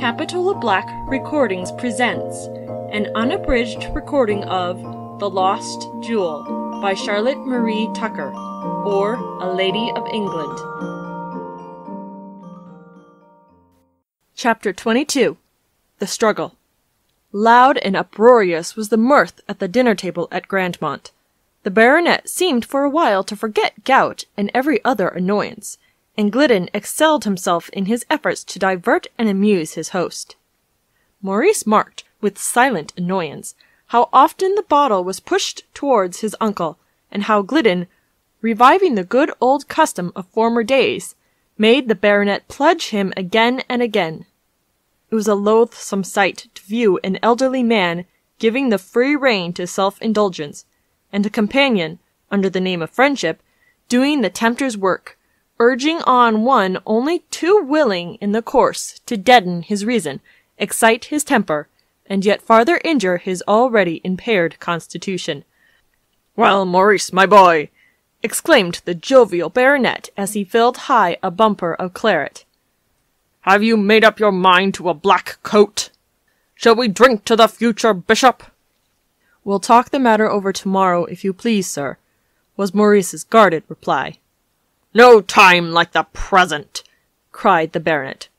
Capitola Black Recordings presents an unabridged recording of The Lost Jewel by Charlotte Marie Tucker, or A Lady of England. Chapter 22. The Struggle. Loud and uproarious was the mirth at the dinner table at Grandmont. The baronet seemed for a while to forget gout and every other annoyance, and Glidden excelled himself in his efforts to divert and amuse his host. Maurice marked, with silent annoyance, how often the bottle was pushed towards his uncle, and how Glidden, reviving the good old custom of former days, made the baronet pledge him again and again. It was a loathsome sight to view an elderly man giving the free rein to self-indulgence, and a companion, under the name of friendship, doing the tempter's work, urging on one only too willing in the course to deaden his reason, excite his temper, and yet farther injure his already impaired constitution. "Well, Maurice, my boy," exclaimed the jovial baronet as he filled high a bumper of claret, "have you made up your mind to a black coat? Shall we drink to the future bishop?" "We'll talk the matter over tomorrow, if you please, sir," was Maurice's guarded reply. "No time like the present," cried the baronet.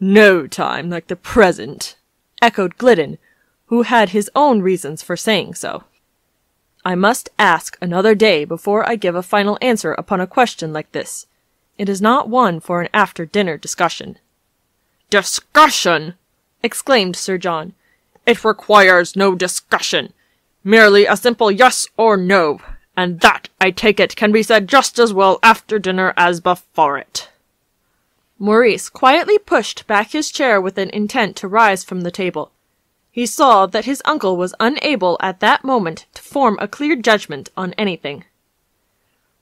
"No time like the present," echoed Glidden, who had his own reasons for saying so. "I must ask another day before I give a final answer upon a question like this. It is not one for an after-dinner discussion." "Discussion!" exclaimed Sir John. "It requires no discussion, merely a simple yes or no. And that, I take it, can be said just as well after dinner as before it." Maurice quietly pushed back his chair with an intent to rise from the table. He saw that his uncle was unable at that moment to form a clear judgment on anything.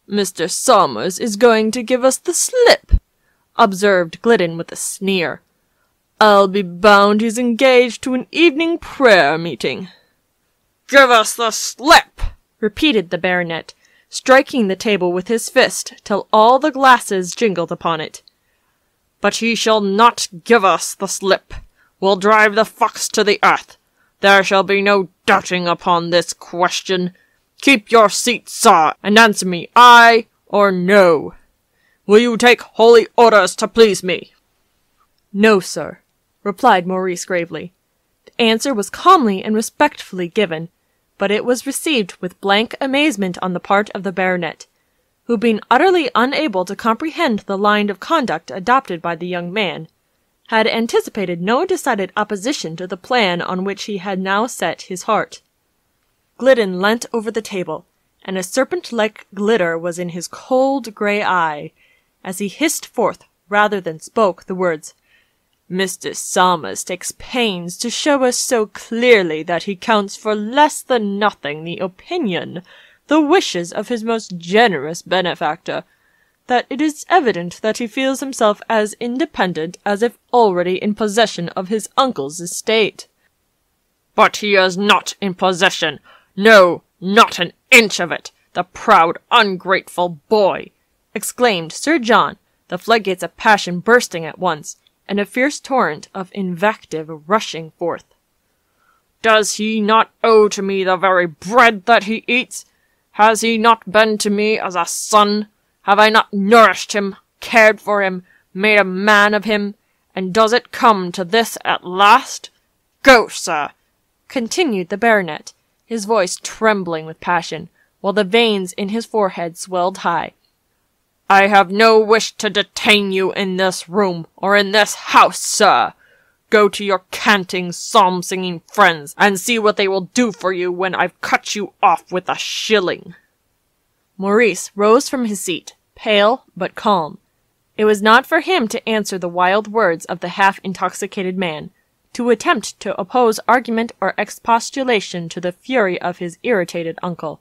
"Mr. Somers is going to give us the slip," observed Glidden with a sneer. "I'll be bound he's engaged to an evening prayer meeting." "Give us the slip!" repeated the baronet, striking the table with his fist till all the glasses jingled upon it. "But he shall not give us the slip. We'll drive the fox to the earth. There shall be no doubting upon this question. Keep your seat, sir, and answer me aye or no. Will you take holy orders to please me?" "No, sir," replied Maurice gravely. The answer was calmly and respectfully given, but it was received with blank amazement on the part of the baronet, who, being utterly unable to comprehend the line of conduct adopted by the young man, had anticipated no decided opposition to the plan on which he had now set his heart. Glidden leant over the table, and a serpent-like glitter was in his cold grey eye, as he hissed forth, rather than spoke, the words, "Mr. Somers takes pains to show us so clearly that he counts for less than nothing the opinion, the wishes of his most generous benefactor, that it is evident that he feels himself as independent as if already in possession of his uncle's estate." "But he is not in possession, no, not an inch of it, the proud, ungrateful boy!" exclaimed Sir John, the floodgates of passion bursting at once, and a fierce torrent of invective rushing forth. "Does he not owe to me the very bread that he eats? Has he not been to me as a son? Have I not nourished him, cared for him, made a man of him? And does it come to this at last? Go, sir!" continued the baronet, his voice trembling with passion, while the veins in his forehead swelled high. "I have no wish to detain you in this room, or in this house, sir. Go to your canting, psalm-singing friends, and see what they will do for you when I've cut you off with a shilling." Maurice rose from his seat, pale but calm. It was not for him to answer the wild words of the half-intoxicated man, to attempt to oppose argument or expostulation to the fury of his irritated uncle.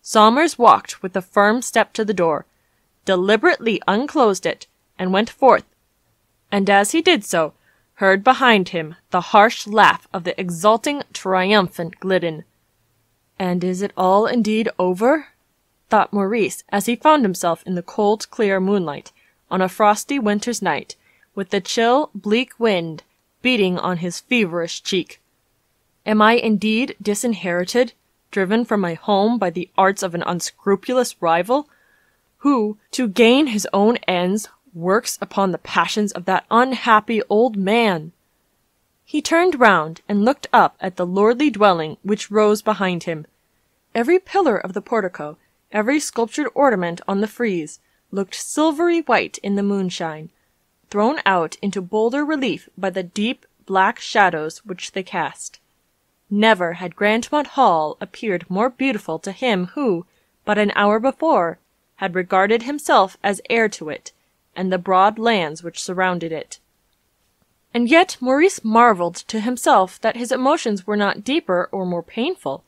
Somers walked with a firm step to the door, deliberately unclosed it, and went forth, and as he did so, heard behind him the harsh laugh of the exulting, triumphant Glidden. "And is it all indeed over?" thought Maurice, as he found himself in the cold, clear moonlight, on a frosty winter's night, with the chill, bleak wind beating on his feverish cheek. Am I indeed disinherited, driven from my home by the arts of an unscrupulous rival, who, to gain his own ends, works upon the passions of that unhappy old man? He turned round and looked up at the lordly dwelling which rose behind him. Every pillar of the portico, every sculptured ornament on the frieze, looked silvery white in the moonshine, thrown out into bolder relief by the deep black shadows which they cast. Never had Grandmont Hall appeared more beautiful to him who, but an hour before, had regarded himself as heir to it, and the broad lands which surrounded it. And yet Maurice marvelled to himself that his emotions were not deeper or more painful,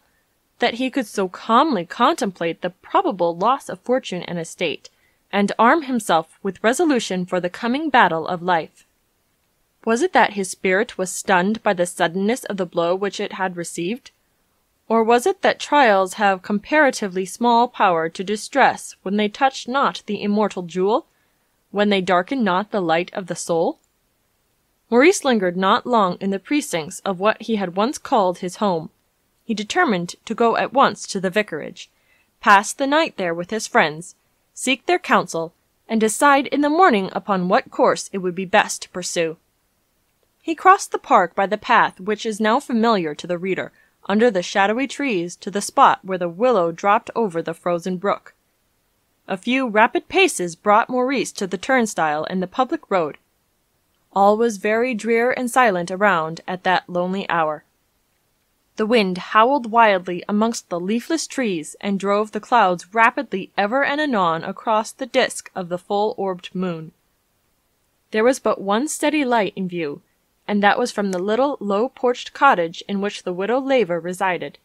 that he could so calmly contemplate the probable loss of fortune and estate, and arm himself with resolution for the coming battle of life. Was it that his spirit was stunned by the suddenness of the blow which it had received? Or was it that trials have comparatively small power to distress when they touch not the immortal jewel, when they darken not the light of the soul? Maurice lingered not long in the precincts of what he had once called his home. He determined to go at once to the vicarage, pass the night there with his friends, seek their counsel, and decide in the morning upon what course it would be best to pursue. He crossed the park by the path which is now familiar to the reader, under the shadowy trees, to the spot where the willow dropped over the frozen brook. A few rapid paces brought Maurice to the turnstile and the public road. All was very drear and silent around at that lonely hour. The wind howled wildly amongst the leafless trees and drove the clouds rapidly ever and anon across the disk of the full-orbed moon. There was but one steady light in view, and that was from the little low-porched cottage in which the widow Laver resided.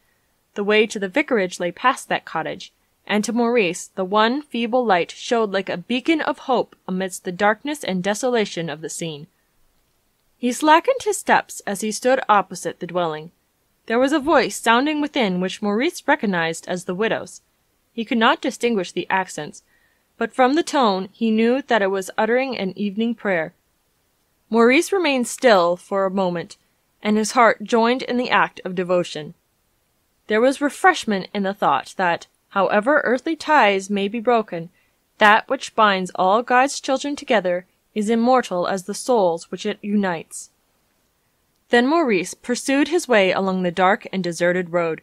The way to the vicarage lay past that cottage, and to Maurice the one feeble light showed like a beacon of hope amidst the darkness and desolation of the scene. He slackened his steps as he stood opposite the dwelling. There was a voice sounding within which Maurice recognized as the widow's. He could not distinguish the accents, but from the tone he knew that it was uttering an evening prayer. Maurice remained still for a moment, and his heart joined in the act of devotion. There was refreshment in the thought that, however earthly ties may be broken, that which binds all God's children together is immortal as the souls which it unites. Then Maurice pursued his way along the dark and deserted road.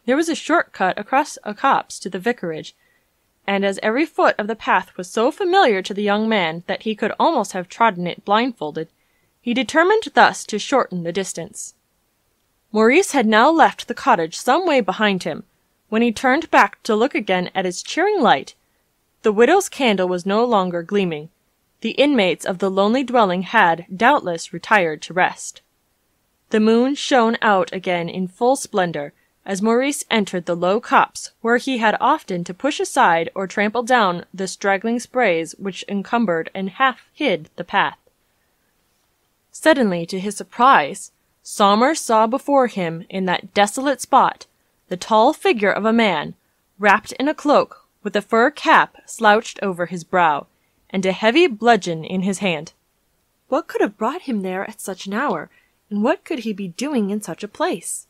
There was a short cut across a copse to the vicarage, and as every foot of the path was so familiar to the young man that he could almost have trodden it blindfolded, he determined thus to shorten the distance. Maurice had now left the cottage some way behind him. When he turned back to look again at its cheering light, the widow's candle was no longer gleaming. The inmates of the lonely dwelling had, doubtless, retired to rest. The moon shone out again in full splendor as Maurice entered the low copse where he had often to push aside or trample down the straggling sprays which encumbered and half hid the path. Suddenly, to his surprise, Somers saw before him in that desolate spot the tall figure of a man, wrapped in a cloak, with a fur cap slouched over his brow, and a heavy bludgeon in his hand. What could have brought him there at such an hour, and what could he be doing in such a place?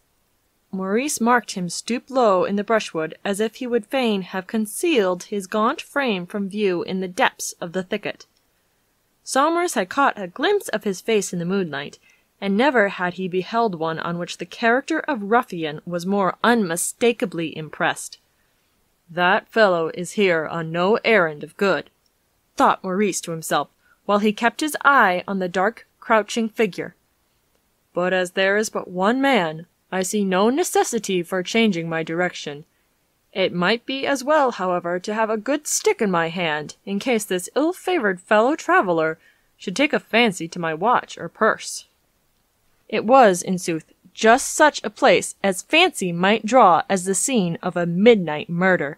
Maurice marked him stoop low in the brushwood, as if he would fain have concealed his gaunt frame from view in the depths of the thicket. Somers had caught a glimpse of his face in the moonlight, and never had he beheld one on which the character of ruffian was more unmistakably impressed. "That fellow is here on no errand of good," thought Maurice to himself, while he kept his eye on the dark, crouching figure. "But as there is but one man, I see no necessity for changing my direction. It might be as well, however, to have a good stick in my hand, in case this ill-favoured fellow-traveller should take a fancy to my watch or purse." It was, in sooth, just such a place as fancy might draw as the scene of a midnight murder.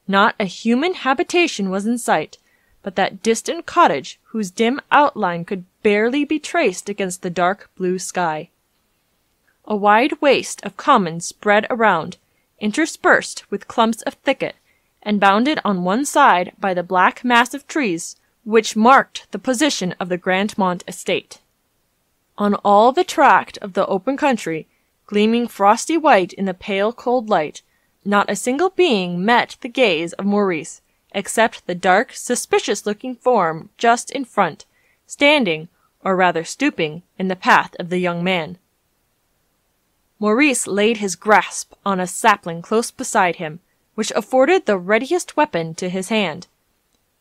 Not a human habitation was in sight, but that distant cottage whose dim outline could barely be traced against the dark blue sky. A wide waste of common spread around, interspersed with clumps of thicket, and bounded on one side by the black mass of trees which marked the position of the Grandmont estate. On all the tract of the open country, gleaming frosty white in the pale cold light, not a single being met the gaze of Maurice, except the dark, suspicious-looking form just in front, standing, or rather stooping, in the path of the young man. Maurice laid his grasp on a sapling close beside him, which afforded the readiest weapon to his hand.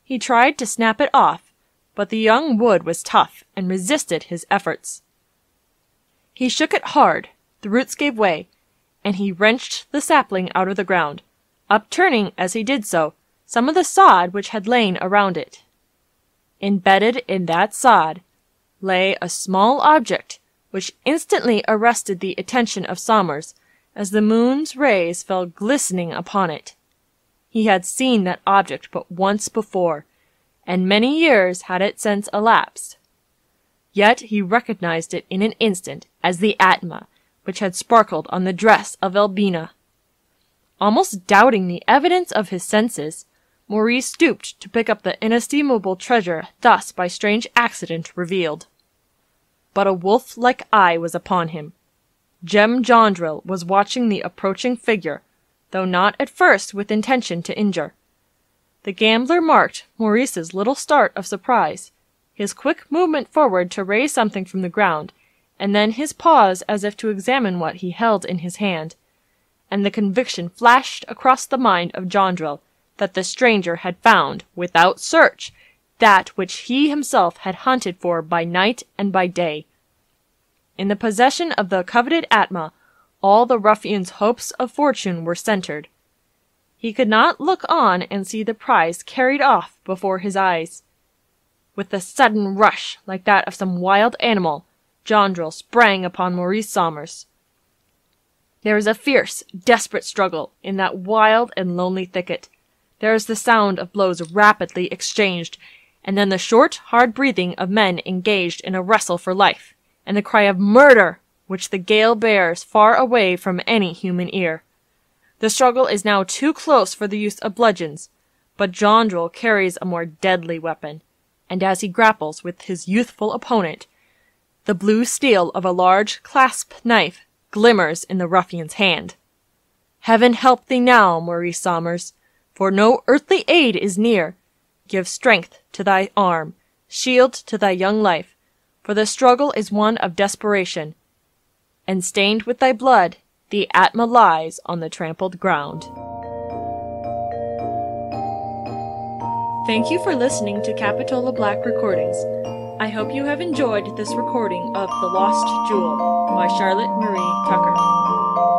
He tried to snap it off, but the young wood was tough and resisted his efforts. He shook it hard, the roots gave way, and he wrenched the sapling out of the ground, upturning as he did so some of the sod which had lain around it. Embedded in that sod lay a small object which instantly arrested the attention of Somers as the moon's rays fell glistening upon it. He had seen that object but once before, and many years had it since elapsed. Yet he recognized it in an instant as the Atma which had sparkled on the dress of Albina. Almost doubting the evidence of his senses, Maurice stooped to pick up the inestimable treasure thus by strange accident revealed. But a wolf-like eye was upon him. Jem Jondrille was watching the approaching figure, though not at first with intention to injure. The gambler marked Maurice's little start of surprise, his quick movement forward to raise something from the ground, and then his pause as if to examine what he held in his hand, and the conviction flashed across the mind of Jondrille that the stranger had found, without search, that which he himself had hunted for by night and by day. In the possession of the coveted Atma, all the ruffian's hopes of fortune were centered. He could not look on and see the prize carried off before his eyes. With a sudden rush, like that of some wild animal, Jondrille sprang upon Maurice Somers. There is a fierce, desperate struggle in that wild and lonely thicket. There is the sound of blows rapidly exchanged, and then the short, hard breathing of men engaged in a wrestle for life, and the cry of "Murder!" which the gale bears far away from any human ear. The struggle is now too close for the use of bludgeons, but Jondrille carries a more deadly weapon, and as he grapples with his youthful opponent, the blue steel of a large clasp knife glimmers in the ruffian's hand. Heaven help thee now, Maurice Somers, for no earthly aid is near. Give strength to thy arm, shield to thy young life, for the struggle is one of desperation, and stained with thy blood, the Atma lies on the trampled ground. Thank you for listening to Capitola Black Recordings. I hope you have enjoyed this recording of The Lost Jewel by Charlotte Marie Tucker.